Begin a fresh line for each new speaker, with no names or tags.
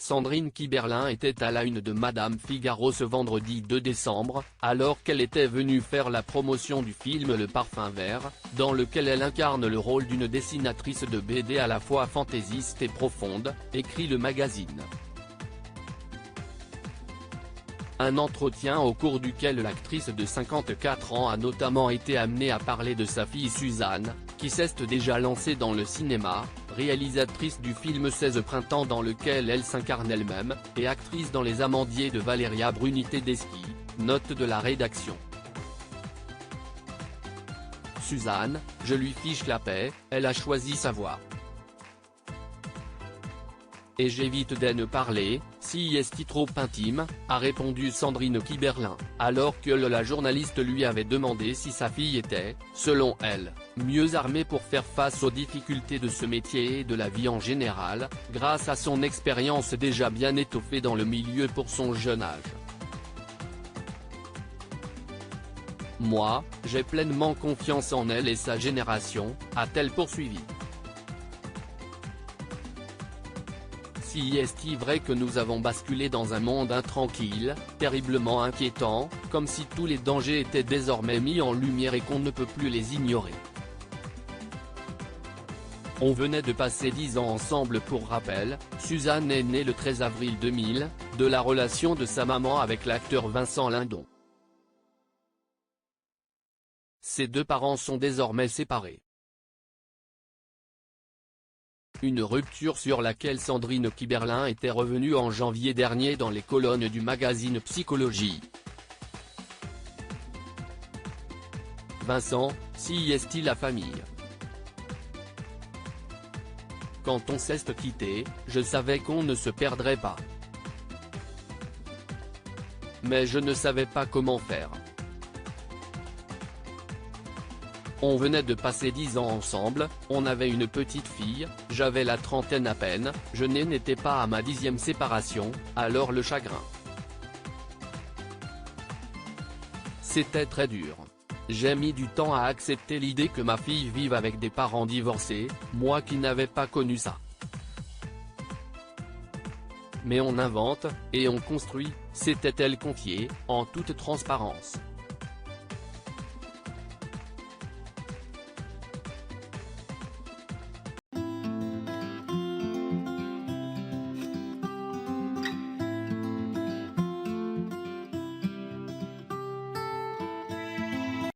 Sandrine Kiberlin était à la une de Madame Figaro ce vendredi 2 décembre, alors qu'elle était venue faire la promotion du film Le Parfum Vert, dans lequel elle incarne le rôle d'une dessinatrice de BD à la fois fantaisiste et profonde, écrit le magazine. Un entretien au cours duquel l'actrice de 54 ans a notamment été amenée à parler de sa fille Suzanne, qui s'est déjà lancée dans le cinéma, réalisatrice du film 16 printemps dans lequel elle s'incarne elle-même, et actrice dans Les Amandiers de Valéria Bruni Tedeschi, note de la rédaction. Suzanne, je lui fiche la paix, elle a choisi sa voie. Et j'évite d'en parler, si est trop intime, a répondu Sandrine Kiberlin, alors que la journaliste lui avait demandé si sa fille était, selon elle, mieux armée pour faire face aux difficultés de ce métier et de la vie en général, grâce à son expérience déjà bien étoffée dans le milieu pour son jeune âge. Moi, j'ai pleinement confiance en elle et sa génération, a-t-elle poursuivi. Si est-il vrai que nous avons basculé dans un monde intranquille, terriblement inquiétant, comme si tous les dangers étaient désormais mis en lumière et qu'on ne peut plus les ignorer. On venait de passer 10 ans ensemble pour rappel, Suzanne est née le 13 avril 2000, de la relation de sa maman avec l'acteur Vincent Lindon. Ses deux parents sont désormais séparés. Une rupture sur laquelle Sandrine Kiberlin était revenue en janvier dernier dans les colonnes du magazine Psychologie. Vincent, si est-il la famille? Quand on s'est quitté, je savais qu'on ne se perdrait pas. Mais je ne savais pas comment faire. On venait de passer 10 ans ensemble, on avait une petite fille, j'avais la trentaine à peine, je n'étais pas à ma 10e séparation, alors le chagrin. C'était très dur. J'ai mis du temps à accepter l'idée que ma fille vive avec des parents divorcés, moi qui n'avais pas connu ça. Mais on invente, et on construit, c'était elle confiée, en toute transparence.